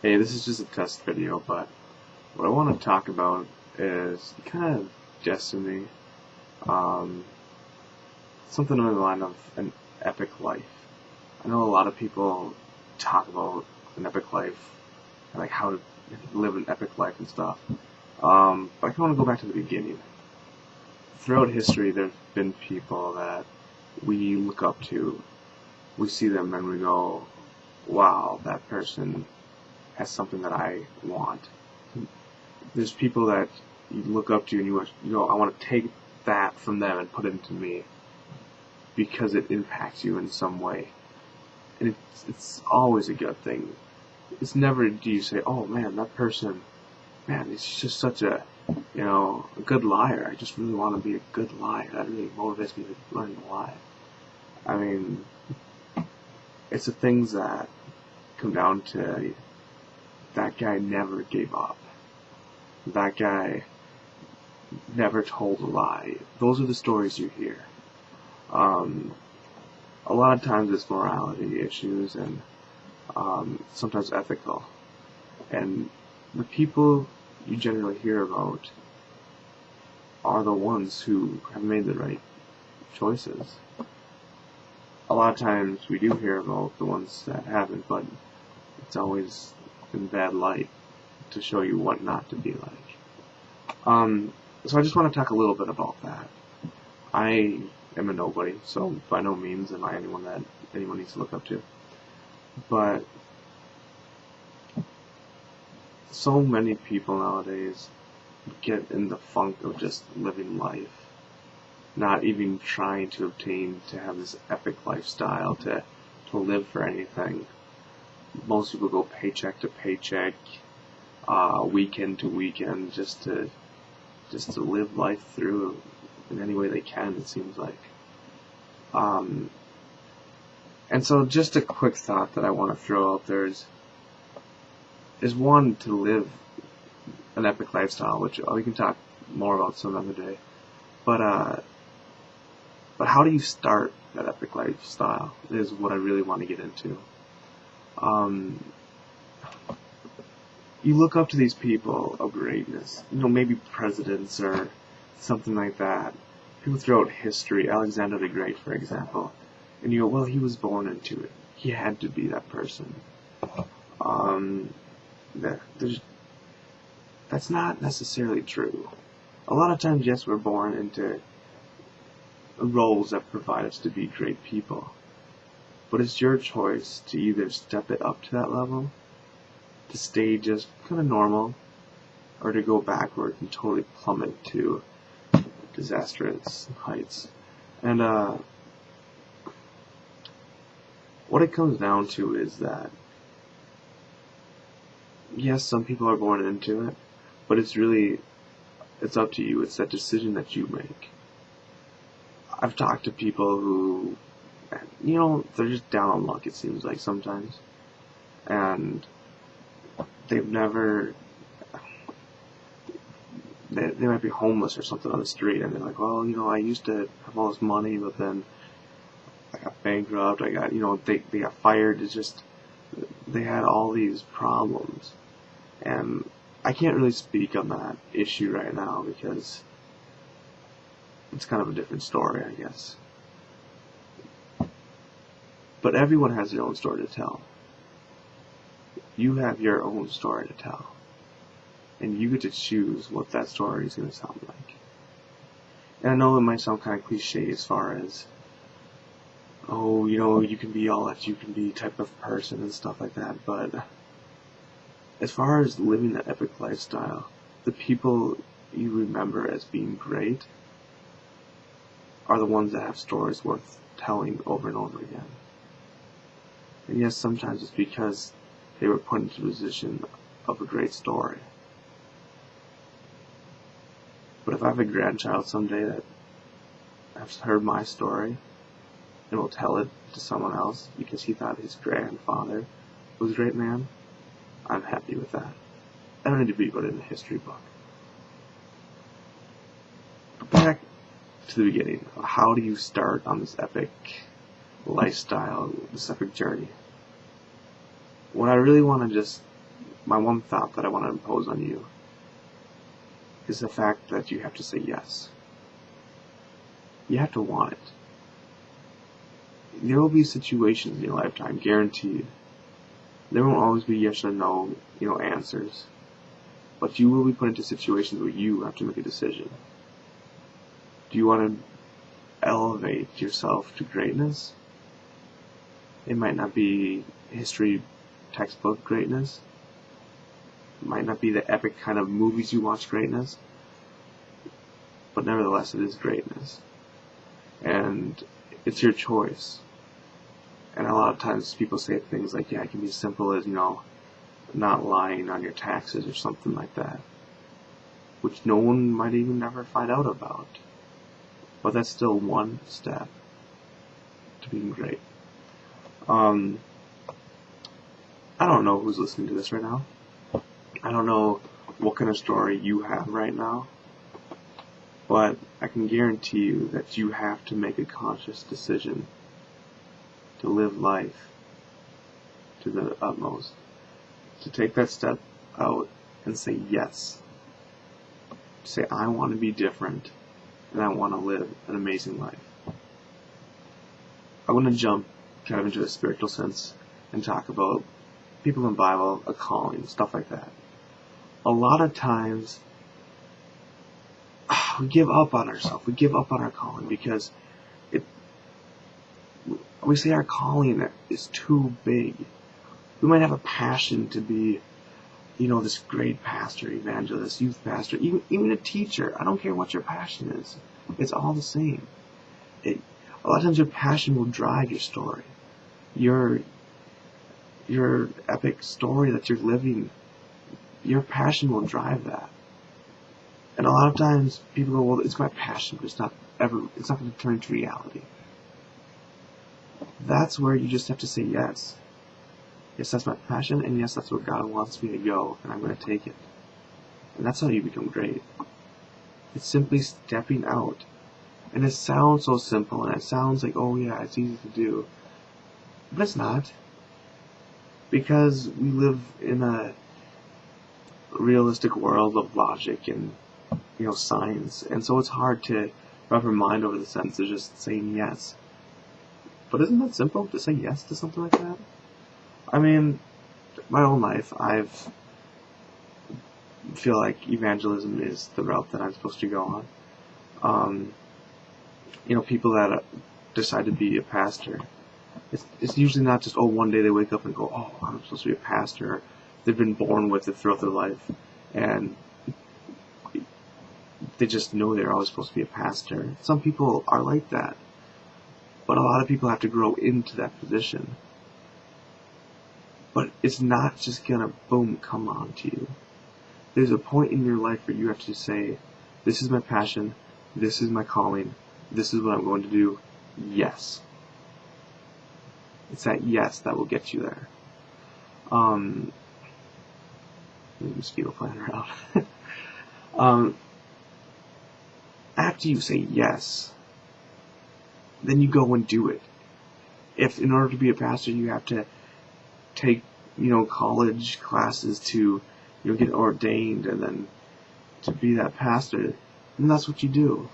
Hey, this is just a test video, but what I want to talk about is kind of destiny, um, something on the line of an epic life. I know a lot of people talk about an epic life, and like how to live an epic life and stuff. But I kind of want to go back to the beginning. Throughout history, there's been people that we look up to. We see them and we go, wow, that person has something that I want. There's people that you look up to and I want to take that from them and put it into me because it impacts you in some way. And it's always a good thing. It's never do you say, oh man, that person, man, it's just such a good liar. I just really want to be a good liar. That really motivates me to learn to lie. I mean, it's the things that come down to that guy never gave up. That guy never told a lie. Those are the stories you hear. A lot of times it's morality issues and sometimes ethical. And the people you generally hear about are the ones who have made the right choices. A lot of times we do hear about the ones that haven't, but it's always in bad light to show you what not to be like. So I just want to talk a little bit about that. I am a nobody, so by no means am I anyone that anyone needs to look up to. But so many people nowadays get in the funk of just living life, not even trying to obtain to have this epic lifestyle, to live for anything. Most people go paycheck to paycheck, weekend to weekend, just to live life through in any way they can, it seems like. And so just a quick thought that I want to throw out there is one, to live an epic lifestyle, which we can talk more about some other day. But how do you start that epic lifestyle is what I really want to get into. You look up to these people of greatness, maybe presidents or something like that. People throughout history, Alexander the Great, for example, and you go, well, he was born into it. He had to be that person. That's not necessarily true. A lot of times, yes, we're born into roles that provide us to be great people. But it's your choice to either step it up to that level, to stay just kind of normal, or to go backward and totally plummet to disastrous heights. And what it comes down to is that, yes, some people are born into it, but it's up to you. It's that decision that you make. I've talked to people who, they're just down on luck, it seems like sometimes. And they've never, they might be homeless or something on the street, and they're like, well, I used to have all this money, but then I got bankrupt, they got fired. It's just, they had all these problems. And I can't really speak on that issue right now because it's kind of a different story, I guess. But everyone has their own story to tell. You have your own story to tell. And you get to choose what that story is going to sound like. And I know it might sound kind of cliche as far as, oh, you can be all that you can be type of person and stuff like that, but as far as living that epic lifestyle, the people you remember as being great are the ones that have stories worth telling over and over again. And yes, sometimes it's because they were put into a position of a great story. But if I have a grandchild someday that has heard my story and will tell it to someone else because he thought his grandfather was a great man, I'm happy with that. I don't need to be put in a history book. But back to the beginning. How do you start on this epic lifestyle, this epic journey? What I really want to just my one thought that I want to impose on you is the fact that you have to say yes. You have to want it. There will be situations in your lifetime, guaranteed. There won't always be yes or no, answers. But you will be put into situations where you have to make a decision. Do you want to elevate yourself to greatness? It might not be history textbook greatness. It might not be the epic kind of movies you watch greatness. But nevertheless, it is greatness. And it's your choice. And a lot of times people say things like, yeah, it can be as simple as, not lying on your taxes or something like that. Which no one might even never find out about. But that's still one step to being great. I don't know who's listening to this right now. I don't know what kind of story you have right now. But I can guarantee you that you have to make a conscious decision to live life to the utmost. To take that step out and say yes. To say, I want to be different and I want to live an amazing life. I want to jump kind of into a spiritual sense and talk about people in the Bible, a calling, stuff like that. A lot of times, we give up on ourselves. We give up on our calling because we say our calling is too big. We might have a passion to be, this great pastor, evangelist, youth pastor, even a teacher. I don't care what your passion is. It's all the same. A lot of times your passion will drive your story. Your epic story that you're living, your passion will drive that. And a lot of times people go, well, it's my passion, but it's not going to turn into reality. That's where you just have to say yes. Yes, that's my passion, and yes, that's where God wants me to go, and I'm going to take it. And that's how you become great. It's simply stepping out. And it sounds so simple, and it sounds like, oh yeah, it's easy to do. But it's not. Because we live in a realistic world of logic and science, and so it's hard to wrap our mind over the sense of just saying yes. But isn't that simple to say yes to something like that? I mean, my own life, I've feel like evangelism is the route that I'm supposed to go on. People that decide to be a pastor, it's usually not just, one day they wake up and go, I'm supposed to be a pastor. They've been born with it throughout their life, and they just know they're always supposed to be a pastor. Some people are like that, but a lot of people have to grow into that position. But it's not just gonna, boom, come on to you. There's a point in your life where you have to say, this is my passion, this is my calling, this is what I'm going to do, yes. It's that yes that will get you there. Mosquito flying around. After you say yes, then you go and do it. If in order to be a pastor you have to take, college classes to, get ordained and then to be that pastor, then that's what you do.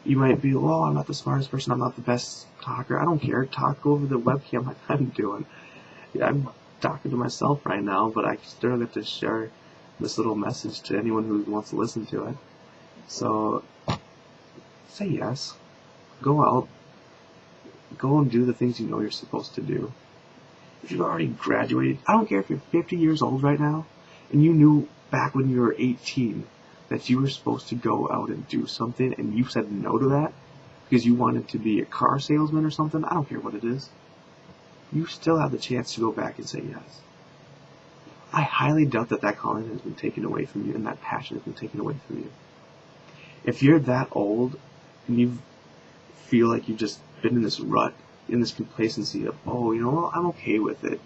You might be, well, I'm not the smartest person, I'm not the best talker. I don't care. Talk over the webcam like I'm doing. Yeah, I'm talking to myself right now, but I still get to share this little message to anyone who wants to listen to it. So, say yes. Go out. Go and do the things you know you're supposed to do. If you've already graduated, I don't care if you're 50 years old right now, and you knew back when you were 18 that you were supposed to go out and do something, and you said no to that because you wanted to be a car salesman or something. I don't care what it is. You still have the chance to go back and say yes. I highly doubt that calling has been taken away from you and that passion has been taken away from you. If you're that old and you feel like you've just been in this rut, in this complacency of, I'm okay with it,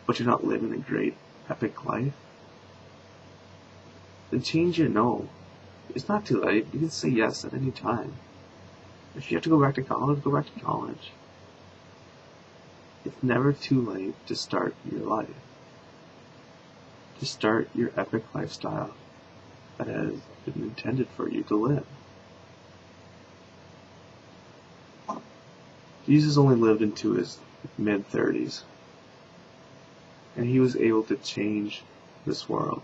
but you're not living a great, epic life, then change your no. It's not too late. You can say yes at any time. If you have to go back to college, go back to college. It's never too late to start your life. to start your epic lifestyle that has been intended for you to live. Jesus only lived into his mid-30s, and he was able to change this world.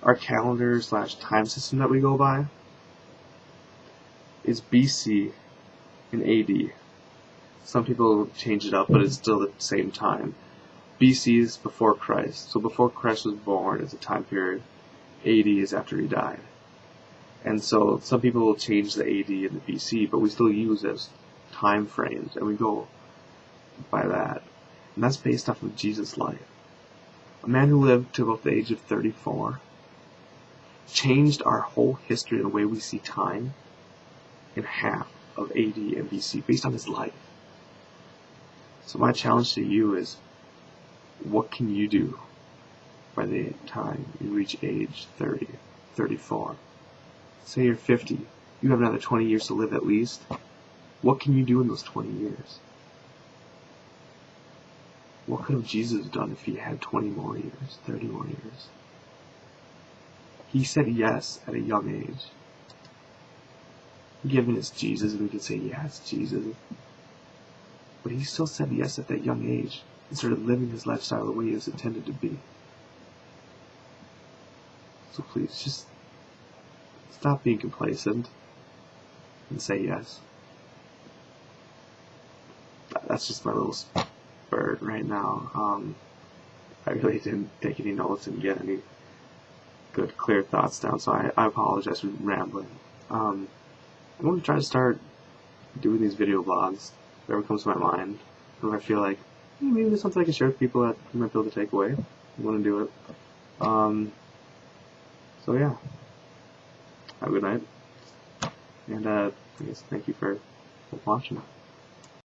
Our calendar / time system that we go by is BC and AD. Some people change it up, but it's still the same time. BC is before Christ, so before Christ was born is a time period. AD is after he died. And so some people will change the AD and the BC, but we still use those time frames, and we go by that. And that's based off of Jesus' life. A man who lived to about the age of 34 changed our whole history and the way we see time in half of AD and BC based on his life. So my challenge to you is, what can you do by the time you reach age 30, 34? Say you're 50, you have another 20 years to live at least. What can you do in those 20 years? What could have Jesus done if he had 20 more years, 30 more years? He said yes at a young age. Given it's Jesus, and we can say, yes, Jesus. But he still said yes at that young age and started living his lifestyle the way he was intended to be. So please, just stop being complacent and say yes. That's just my little spurt right now. I really didn't take any notes and get any good, clear thoughts down, so I apologize for rambling. I'm going to try to start doing these video blogs, whatever comes to my mind, if I feel like maybe there's something I can share with people that you might be able to take away. I want to do it. So yeah, have a good night, and I guess thank you for watching.